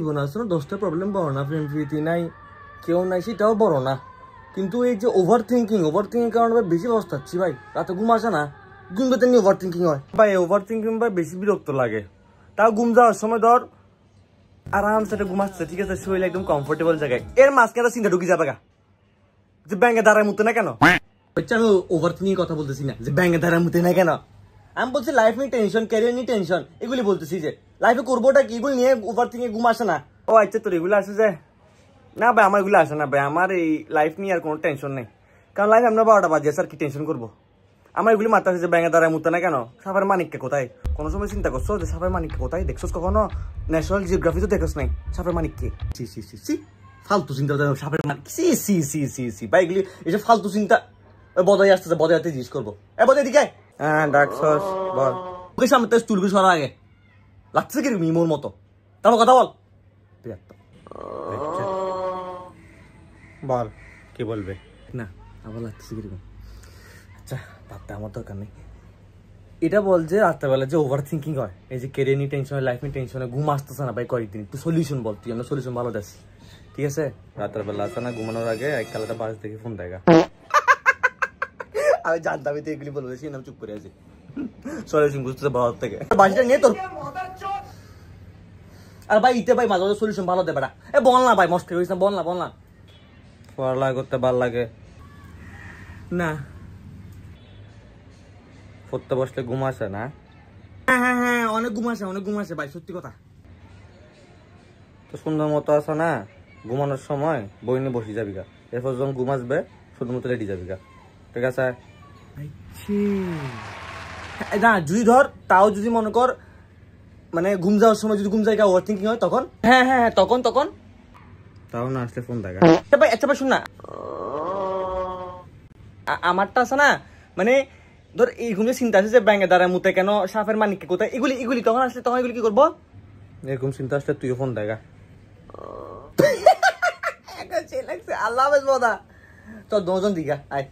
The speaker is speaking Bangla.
জীবন আসলে 10টা প্রবলেম বড় না, প্রেম প্রীতি নাই, কেউ নাই, সেটাও বড় না, কিন্তু এই যে ওভার থিঙ্কিং কারণে বেশি বসতাচ্ছি ভাই। রাতে ঘুম আসে না, ঘুম পেতে নিয়ে ওভার থিঙ্কিং হয় ভাই। ওভার থিঙ্কিং ভাই বেশি বিরক্ত লাগে। তাও ঘুম যাওয়ার সময় ধর আরামসে ঘুম আসছে, ঠিক আছে, শরীর একদম কমফোর্টেবল জায়গায়, এর মাঝখানে চিন্তা ঢুকে যাবে গা যে ব্যাঙ্গে দাঁড়ায় মুতে না কেন। আমি ওভার থিঙ্কিং কথা বলতেছি না যে ব্যাঙ্গে দাঁড়ায় মুতে না কেন, আমি বলছি লাইফ নিয়ে টেনশন, ক্যারিয়ার নিয়ে টেনশন, এগুলি বলতেছি যে লাইফে করবোটা কি, এগুলো নিয়ে ওভার থিঙ্কিং ঘুম আসে না। ও আচ্ছা, তোর এগুলো আসে যে না ভাই, আমার এগুলো আসে না ভাই, আমার এই লাইফ নিয়ে আর কোনো টেনশন নেই, কারণ লাইফ আমরা 12টা বাজে স্যার, কি টেনশন করবো। আমার এগুলি মাথা আছে যে ব্যাঙ্গে দাঁড়ায় মুতে না কেন, সাফার মানিককে কোথায়, কোনো সময় চিন্তা করছো যে সাফার মানিককে কোথায় দেখছোস কখনো? ন্যাশনাল জিওগ্রাফি তো দেখোস নাই সাফার মানিককে? সি সি সি সি ফালতু চিন্তা, সাফার মানিক, সি সি সি সি সি ভাই, এগুলি এসব ফালতু চিন্তা। বদাই আসতেছে, বদাই হাতে জিজ্ঞেস করবো, বদাই এদিকে হ্যাঁ ডাকছস বল, ওকে সামনে তো চুলগুলো সরা আগে লাগছে কি মিমোর মতো, তারপর কথা বল বল কি বলবে না, আবার লাগতেছে কিরকম। আচ্ছা ভাবতে আমার দরকার নেই, এটা বল যে রাত্রেবেলা যে ওভার থিঙ্কিং হয়, এই যে কেরিয়ার নিয়ে টেনশন, লাইফ নিয়ে টেনশনে ঘুম আসতেছে না ভাই কয়েকদিন, একটু সলিউশন বল, তুই আমরা সলিউশন ভালো দেখ, ঠিক আছে? রাতের বেলা আসে না, ঘুমানোর আগে এক কালাটা বাস দেখে ফোন দেখা। আমি জানতাম তো এগুলি বলবো, সেই নাম চুপ করে আছি, সলিউশন বুঝতে ভালো থেকে বাসটা নিয়ে তোর। আর ভাই ইতে ভাই মাঝে মাঝে সলিউশন ভালো দেবে, বল না ভাই, মস্ত হয়েছে, বল না পড়ালেখা করতে ভাল লাগে না, পড়তে বসলে ঘুম আসে না? হ্যাঁ অনেক ঘুম আসে ভাই, সত্যি কথা। তো সুন্দর মতো আসে না, ঘুমানোর সময় বই নিয়ে বসে যাবি গা, এরপর যখন ঘুম আসবে সুন্দর মতো রেডি যাবি গা, ঠিক আছে? না যদি ধর তাও যদি মনে কর মানে ঘুম যাওয়ার সময় যদি ঘুম জায়গা ওভার থিঙ্কিং হয় তখন, হ্যাঁ তখন তাও না আসলে ফোন দেখা। আচ্ছা ভাই শুন না, আমারটা আছে না, মানে ধর এই ঘুমে চিন্তা আছে যে ব্যাঙ্গে দাঁড়ায় মুতে কেন, সাপের মানিককে কোথায়, এগুলি তখন আসলে তখন এগুলি কি করবো? এরকম চিন্তা আসলে তুইও ফোন দেখা। আল্লাহ হাফেজ বদা, তোর 2জন দিঘা আয়।